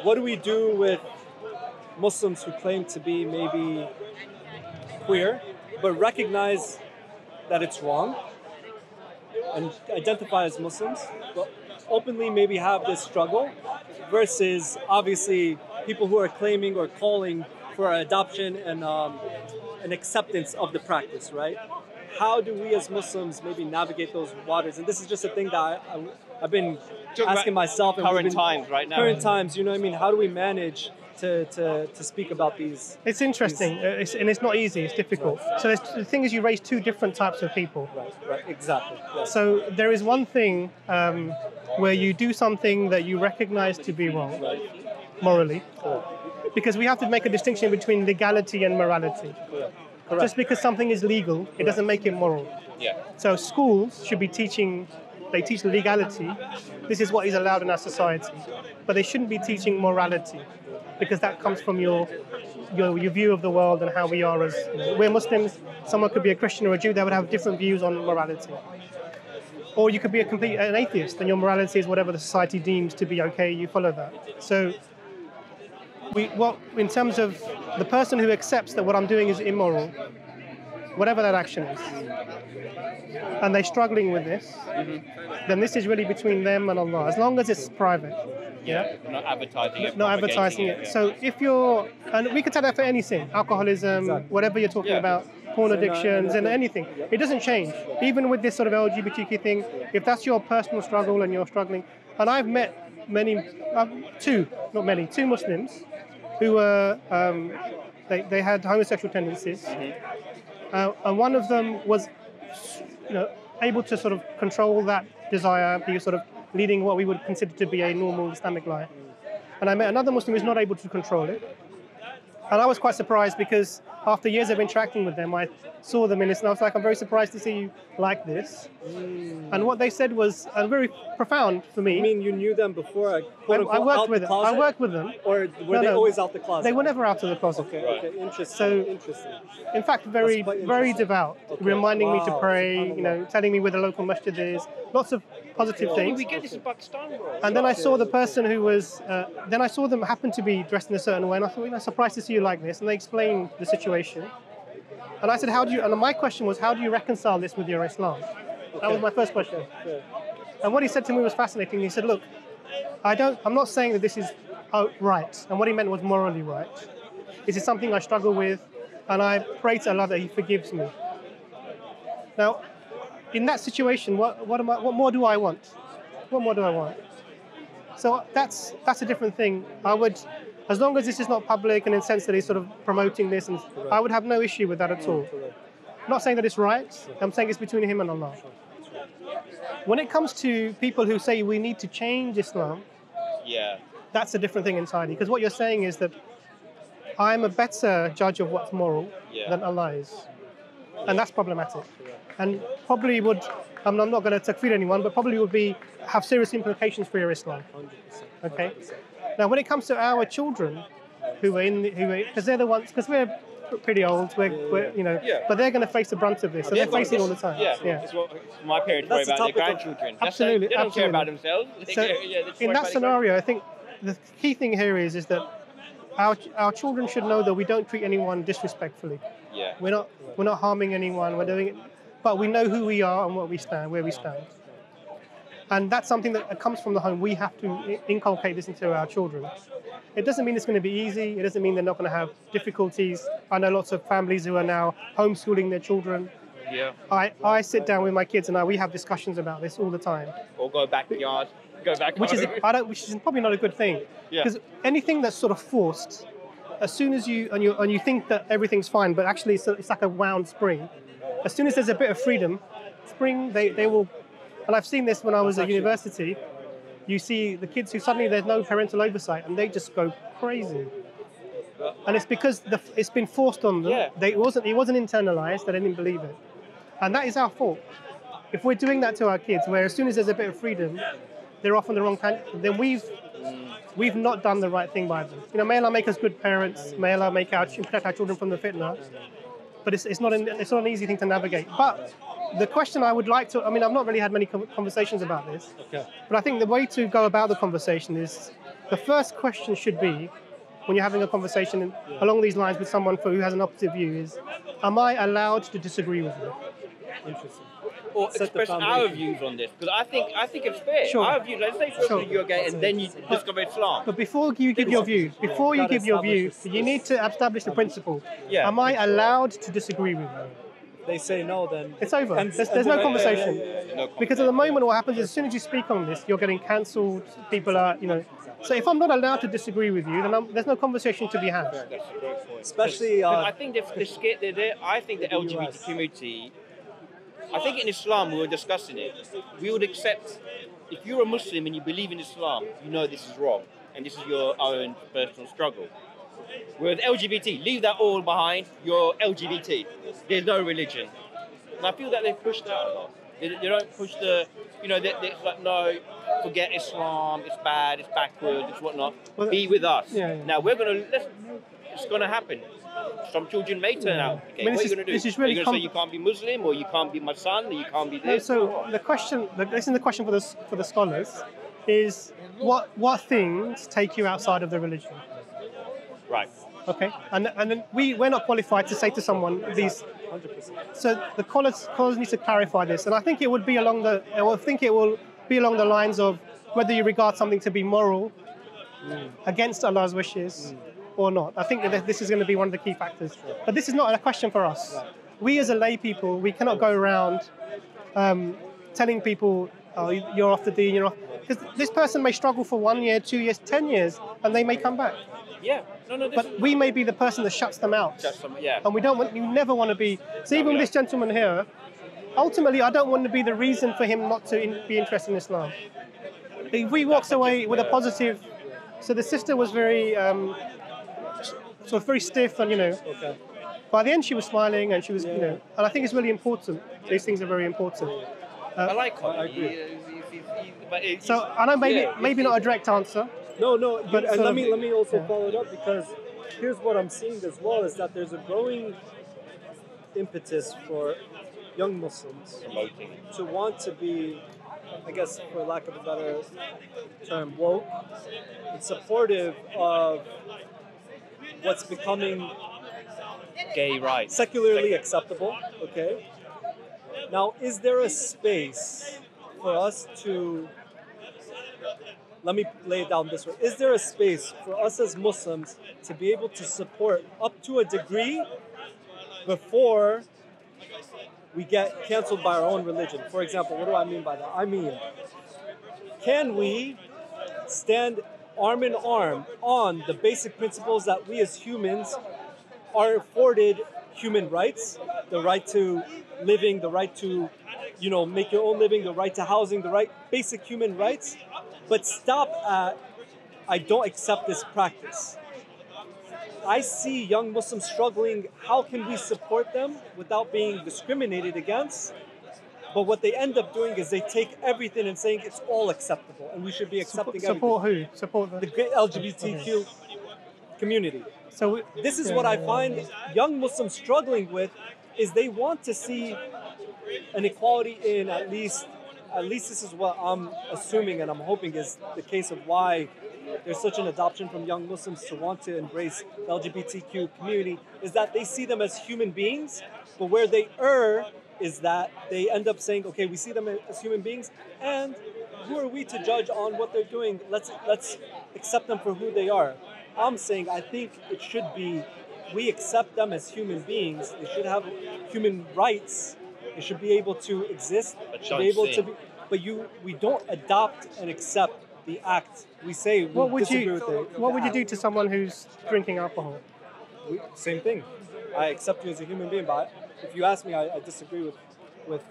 what do we do with Muslims who claim to be maybe queer, but recognize that it's wrong and identify as Muslims, but openly maybe have this struggle, versus obviously people who are claiming or calling for adoption and acceptance of the practice, right? How do we as Muslims maybe navigate those waters? And this is just a thing that I've been asking myself. And current times right now. Current times, you know what I mean? How do we manage to speak about these? It's interesting, and it's not easy, it's difficult. Right. So the thing is, you raise two different types of people. Right, exactly. Yes. So there is one thing where you do something that you recognize to be wrong, morally, because we have to make a distinction between legality and morality. Correct. Just because something is legal, it doesn't make it moral. Yeah. So schools should be teaching, they teach legality, this is what is allowed in our society, but they shouldn't be teaching morality, because that comes from your view of the world and how we are as, we're Muslims, someone could be a Christian or a Jew, they would have different views on morality. Or you could be an atheist, and your morality is whatever the society deems to be okay, you follow that. So in terms of the person who accepts that what I'm doing is immoral, whatever that action is, and they're struggling with this, then this is really between them and Allah, as long as it's private. Yeah, not advertising it. Not advertising it. Yeah. So if you're, and we could take that for anything, alcoholism, whatever you're talking about, porn addictions and anything, it doesn't change. Even with this sort of LGBTQ thing, if that's your personal struggle and you're struggling, and I've met two Muslims who were, they had homosexual tendencies, and one of them was, able to sort of control that desire, be sort of leading what we would consider to be a normal Islamic life. And I met another Muslim who's not able to control it. And I was quite surprised, because after years of interacting with them, I saw them in this, and I was like, I'm very surprised to see you like this. And what they said was very profound for me. You mean you knew them before? I worked with them. I worked with them. Or were they always out the closet? They were never out of the closet. Okay, interesting. So, interesting. In fact, very devout, reminding me to pray, telling me where the local masjid is, lots of positive things. We get this in Pakistan, bro. And then I saw the person who was, then I saw them happen to be dressed in a certain way, and I thought, surprised to see you like this. And they explained the situation. And I said, and my question was, how do you reconcile this with your Islam? That was my first question. And what he said to me was fascinating. He said, look, I'm not saying that this is right. And what he meant was morally right. This is something I struggle with, and I pray to Allah that He forgives me. Now, in that situation, what more do I want? What more do I want? So that's a different thing. I would, as long as this is not public and in the sense that he's sort of promoting this, and I would have no issue with that at all. I'm not saying that it's right. I'm saying it's between him and Allah. When it comes to people who say we need to change Islam, that's a different thing entirely. Because what you're saying is that I'm a better judge of what's moral than Allah is. And that's problematic. And probably would, I'm not going to takfir anyone, but probably would have serious implications for your Islam. 100%. Okay? Now, when it comes to our children, because they're the ones, because we're pretty old, but they're going to face the brunt of this, so they're facing all the time. It's what my parents worry about their grandchildren. Absolutely. They don't care about themselves. So in that scenario, I think the key thing here is that our children should know that we don't treat anyone disrespectfully. Yeah. We're not harming anyone. We're doing it, but we know who we are and where we stand. And that's something that comes from the home. We have to inculcate this into our children. It doesn't mean it's going to be easy. It doesn't mean they're not going to have difficulties. I know lots of families who are now homeschooling their children. Yeah. I sit down with my kids and we have discussions about this all the time. Or go backyard, go back which home. Which is probably not a good thing. Because anything that's sort of forced, as soon as you think that everything's fine, but actually it's like a wound spring. As soon as there's a bit of freedom, they will. And I've seen this when I was at university. You see the kids who suddenly there's no parental oversight and they just go crazy. And it's because it's been forced on them. Yeah. It wasn't internalized, they didn't believe it. And that is our fault. If we're doing that to our kids, where as soon as there's a bit of freedom, they're off on the wrong tangent, then we've not done the right thing by them. May Allah make us good parents, may Allah protect our children from the fitna. But it's not an easy thing to navigate. But the question I would like to, I've not really had many conversations about this, but I think the way to go about the conversation is the first question should be, when you're having a conversation along these lines with someone who has an opposite view, is, am I allowed to disagree with you? Interesting. Or Set the express our foundation. views on this, because I think it's fair. Sure. Our views. Let's say firstly you're gay, and then you discover Islam. But before you give your view, Gotta establish you need to establish the principle. Yeah. Am I allowed to disagree with you? They say no, then It's over. And- There's no conversation. No Because at the moment, what happens is as soon as you speak on this, you're getting cancelled. People are, So if I'm not allowed to disagree with you, then there's no conversation to be had. That's a great point. especially I think I think the LGBT community. I think in Islam we were discussing it. We would accept if you're a Muslim and you believe in Islam, you know this is wrong and this is your own personal struggle. Whereas LGBT, leave that all behind. You're LGBT. There's no religion, and I feel that they've pushed that a lot. They don't push it's like, no, forget Islam. It's bad. It's backward. It's whatnot. Well, Be with us. yeah. Now it's gonna happen. Some children may turn out. Okay, I mean, what are you going to do? this is really are you going to say you can't be Muslim, or you can't be my son, or you can't be No, this? so this is the question for the scholars, is what things take you outside of the religion? Right. Okay, and then we're not qualified to say to someone these. 100%. So the callers need to clarify this, and I think it will be along the lines of whether you regard something to be moral, against Allah's wishes, or not. I think that this is going to be one of the key factors. But this is not a question for us. Right. We as a lay people, we cannot go around telling people, oh, you're off the deen, you're off. Because this person may struggle for 1 year, 2 years, 10 years, and they may come back. Yeah. No. But we may be the person that shuts them out. Yeah. And you never want to be. So even with this gentleman here, ultimately, I don't want to be the reason for him not to be interested in Islam. If he walks away with a positive, so the sister was very, sort of very stiff, and Okay. by the end she was smiling, and she was, and I think it's really important. These things are very important. I like him. I agree. So I know maybe not a direct answer. No, But and sort let of- me also yeah. follow it up, because here's what I'm seeing as well, is that there's a growing impetus for young Muslims to want to be, I guess for lack of a better term, woke and supportive of what's becoming Gay rights. secularly acceptable, okay? Now, is there a space for us to, let me lay it down this way, is there a space for us as Muslims to be able to support up to a degree before we get canceled by our own religion? For example, what do I mean by that? I mean, can we stand arm in arm on the basic principles that we as humans are afforded human rights, the right to living, the right to, make your own living, the right to housing, the right basic human rights, but stop at, I don't accept this practice. I see young Muslims struggling. How can we support them without being discriminated against? But what they end up doing is they take everything and saying it's all acceptable and we should be accepting Support everything. who? Support The great LGBTQ community. So This is what I find young Muslims struggling with, is they want to see an equality in at least this is what I'm assuming and I'm hoping is the case of why there's such an adoption from young Muslims to want to embrace the LGBTQ community, is that they see them as human beings, but where they err is that they end up saying, okay, we see them as human beings, and who are we to judge on what they're doing? Let's accept them for who they are. I'm saying I think it should be, we accept them as human beings. They should have human rights. They should be able to exist. But we don't adopt and accept the act. We say we disagree with it. What would you do to someone who's drinking alcohol? Same thing. I accept you as a human being, but if you ask me, I disagree with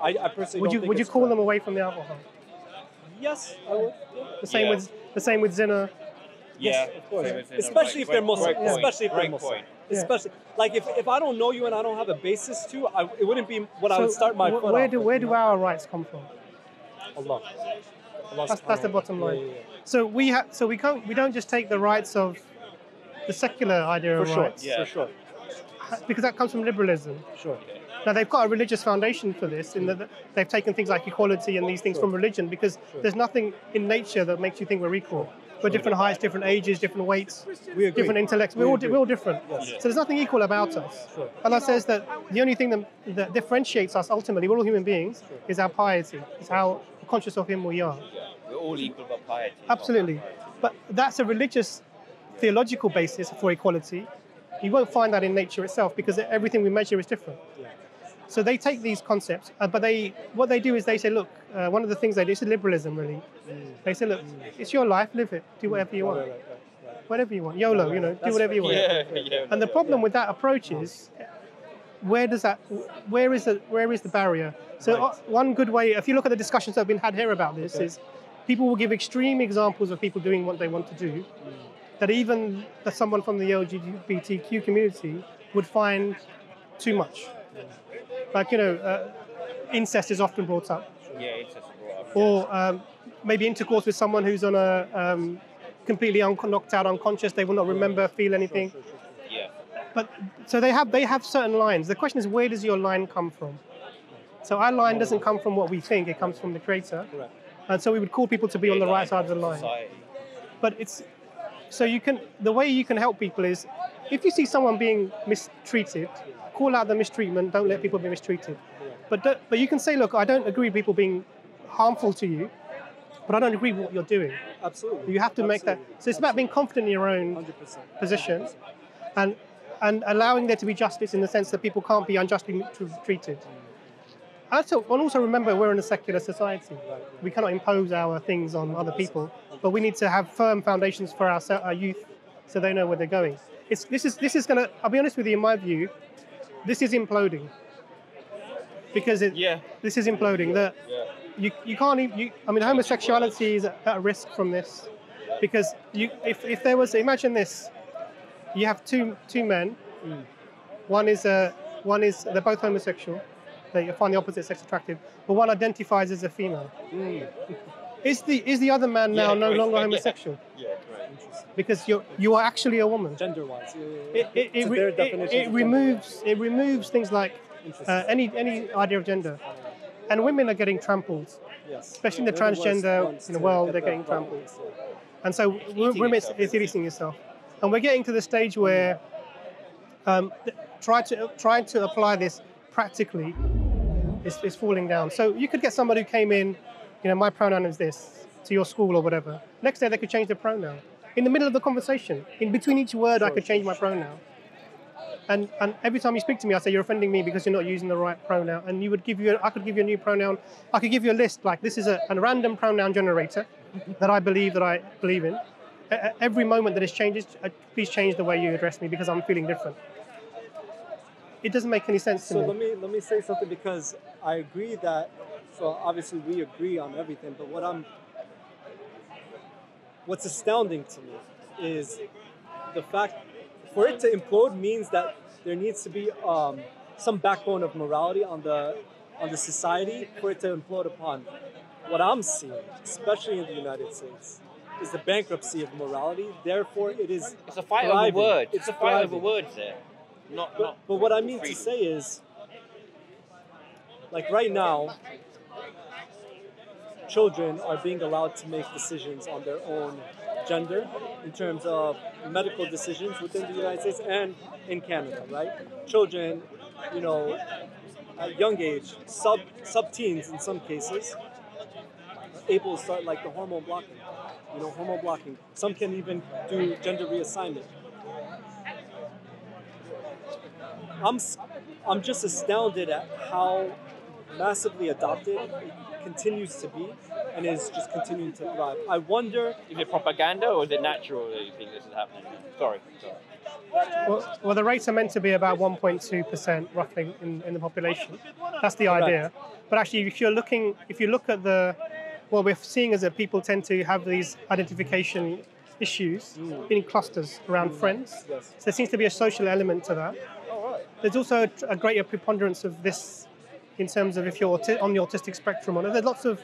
I personally don't think Would you it's call correct. them away from the alcohol? Yes, I would. The same with zina. Yeah, Of course. Same as in a Especially if they're Muslim. great point. Especially if they're Great Muslim. point. Yeah. Especially like if I don't know you and I don't have a basis to, it wouldn't be what I would start my foot where off do with, where you do know? our rights come from? Allah. That's the bottom line. Yeah. So we don't just take the rights of the secular idea For of sure. rights, Yeah. For sure. because that comes from liberalism. Sure. Now they've got a religious foundation for this, in that they've taken things like equality and these things from religion, because there's nothing in nature that makes you think we're equal. We're different heights, different ages, different weights, We agree. different intellects. We're all different. Yes. So there's nothing equal about us. Sure. Allah says that the only thing that differentiates us ultimately, we're all human beings, is our piety. Is how conscious of Him we are. We're all equal by piety. Absolutely. But that's a religious, theological basis for equality. You won't find that in nature itself because everything we measure is different. Yeah. So they take these concepts, but what they do is they say, look, one of the things they do is liberalism, really. They say, look, it's your life, live it, do whatever you want. Right. Whatever you want, YOLO, do That's whatever you want. Yeah. And the problem with that approach is, where is the barrier? So one good way, if you look at the discussions that have been had here about this, is people will give extreme examples of people doing what they want to do, that someone from the LGBTQ community would find too much. Like, incest is often brought up. Yeah, incest is brought up. Or maybe intercourse with someone who's on a completely knocked out, unconscious. They will not remember, feel anything. Yeah. But so they have certain lines. The question is, where does your line come from? So our line doesn't come from what we think; it comes from the Creator. Correct. And so we would call people to be on the right side of the line. Society. But the way you can help people is, if you see someone being mistreated, call out the mistreatment. Don't let people be mistreated. But you can say, look, I don't agree with people being harmful to you, but I don't agree with what you're doing. Absolutely. You have to make that. So it's about being confident in your own 100%. position, and allowing there to be justice in the sense that people can't be unjustly treated. And also remember, we're in a secular society. We cannot impose our things on other people, but we need to have firm foundations for our youth, so they know where they're going. This is going to. I'll be honest with you. In my view, this is imploding. Because this is imploding. You can't even. Homosexuality is at risk from this, because if there was, imagine this, you have two men. One is they're both homosexual. They find the opposite sex attractive, but one identifies as a female. Is the other man now no longer homosexual? Yeah, right. Interesting. Because you are actually a woman. Gender-wise. It removes things like any idea of gender, and women are getting trampled. Yes. Especially in the transgender in the world, they're getting trampled. And so women, it's eating yourself. And we're getting to the stage where trying to apply this practically is falling down. So you could get somebody who came in, my pronoun is this, to your school or whatever. Next day they could change their pronoun. In the middle of the conversation, in between each word, I could change my pronoun. And every time you speak to me, I say, you're offending me because you're not using the right pronoun. And I could give you a new pronoun. I could give you a list, like this is a random pronoun generator that I believe in. Every moment that it changes, please change the way you address me because I'm feeling different. It doesn't make any sense to me. So let me say something, because I agree that, so obviously we agree on everything, but what's astounding to me is the fact, for it to implode means that there needs to be some backbone of morality on the society for it to implode upon. What I'm seeing, especially in the United States, is the bankruptcy of morality. Therefore, it's a fight over words. It's a fight over words there. But what I mean to say is, like right now, children are being allowed to make decisions on their own gender in terms of medical decisions within the United States and in Canada, right? Children, at young age, sub-teens in some cases, able to start like the hormone blocking. Some can even do gender reassignment. I'm just astounded at how massively adopted it continues to be and is just continuing to thrive. I wonder... Is it propaganda or is it natural that you think this is happening? Sorry. Well, the rates are meant to be about 1.2% roughly in the population. That's the idea. But actually, if you look at what we're seeing is that people tend to have these identification issues in clusters around friends. Yes. So there seems to be a social element to that. There's also a greater preponderance of this in terms of if you're on the autistic spectrum. Or there's lots of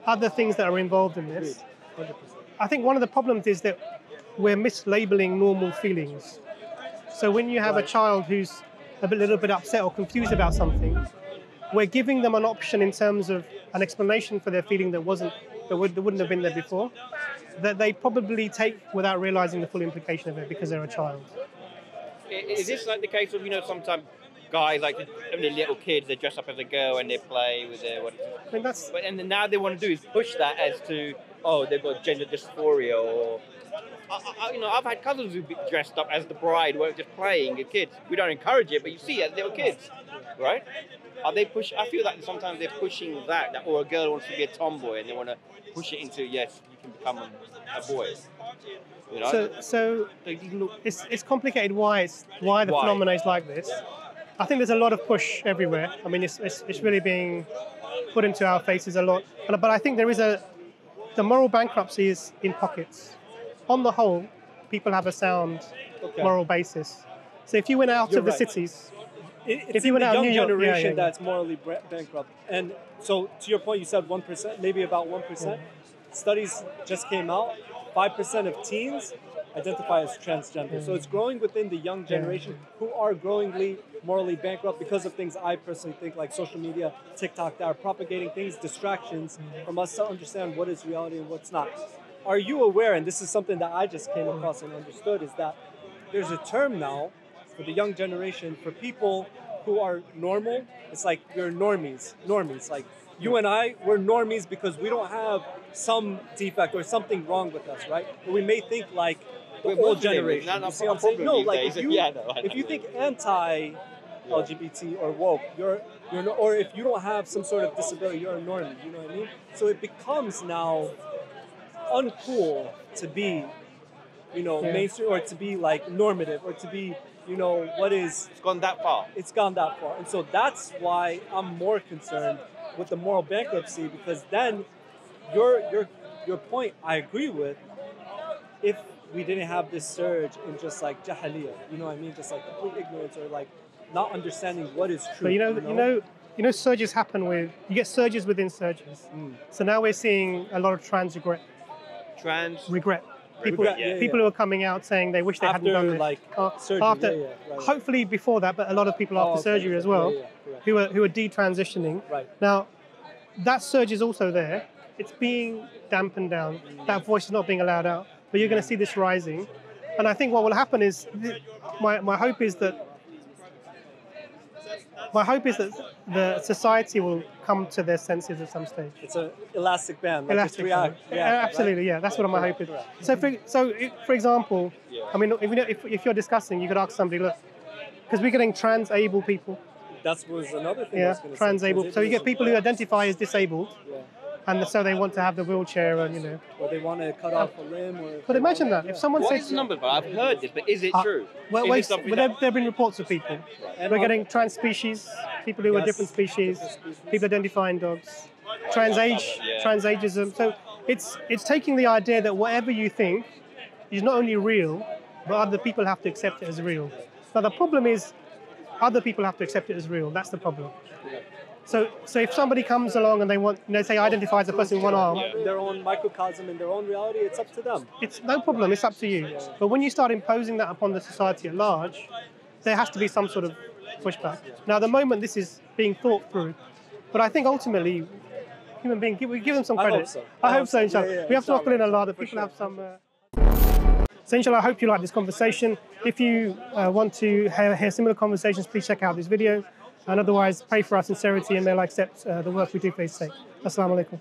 other things that are involved in this. 100%. I think one of the problems is that we're mislabeling normal feelings. So when you have a child who's a little bit upset or confused about something, we're giving them an option in terms of an explanation for their feeling that wouldn't have been there before. that they probably take without realizing the full implication of it because they're a child. Is this like the case of, sometimes guys, like only little kids, they dress up as a girl and they play with their I mean, that's... and then now they want to do is push that as to, oh, they've got gender dysphoria, or I've had cousins who be dressed up as the bride, were just playing with kids. We don't encourage it, but you see it as little kids, right? Are they push? I feel like sometimes they're pushing that, or a girl wants to be a tomboy and they want to push it into, yes, you can become a boy. So it's complicated why the phenomenon is like this. I think there's a lot of push everywhere. I mean, it's really being put into our faces a lot. But I think the moral bankruptcy is in pockets. On the whole, people have a sound moral basis. So if you went out of the cities, if you went out of New York, generation that's morally bankrupt. And so to your point, you said 1%, maybe about 1%. Studies just came out. 5% of teens identify as transgender. So it's growing within the young generation who are growingly morally bankrupt because of things I personally think, like social media, TikTok, that are propagating things, distractions from us to understand what is reality and what's not. Are you aware, and this is something that I just came across and understood, is that there's a term now for the young generation, for people who are normal. It's like you're normies. Like you and I, we're normies because we don't have some defect or something wrong with us, right? But we may think like the old generation. You see what I'm saying? No, like if you think anti-LGBT or woke, you're or if you don't have some sort of disability, you're a normie. You know what I mean? So it becomes now uncool to be, mainstream, or to be like normative, or to be, what is... It's gone that far. It's gone that far. And so that's why I'm more concerned with the moral bankruptcy, because then your point I agree with. If we didn't have this surge in just like jahiliya, you know what I mean? Just like complete ignorance, or like not understanding what is true. But surges happen you get surges within surges. So now we're seeing a lot of regret. People who are coming out saying they wish they hadn't done this. Like surgery, after, hopefully before that, but a lot of people after surgery as well, who are detransitioning. Right. Now, that surge is also there. It's being dampened down. That voice is not being allowed out. But you're going to see this rising. And I think what will happen is, my hope is that the society will come to their senses at some stage. It's an elastic band. Like elastic band. Absolutely, right? That's what my hope is. So, for example, I mean, if you're discussing, you could ask somebody, look, because we're getting trans-able people. That was another thing I was going to say. Trans-able. So you get people who identify as disabled. And so they want to have the wheelchair, and or they want to cut off a limb. But imagine that if someone says, "What is the number?" I've heard this, but is it true? Well, there have been reports of people. We're getting trans species, people who are different species, people identifying dogs, transageism. So it's taking the idea that whatever you think is not only real, but other people have to accept it as real. Now the problem is, other people have to accept it as real. That's the problem. So if somebody comes along and they say identify as a person with one arm, their own microcosm in their own reality, it's up to them. It's no problem. It's up to you. But when you start imposing that upon the society at large, there has to be some sort of pushback. Now, at the moment, this is being thought through, but I think ultimately, human beings, we give them some credit. I hope so, inshallah. We have to knock in a lot that people have some. So, inshallah, I hope you like this conversation. If you want to hear similar conversations, please check out this video. And otherwise, pray for our sincerity and may Allah accept the work we do for His sake. Assalamu alaikum.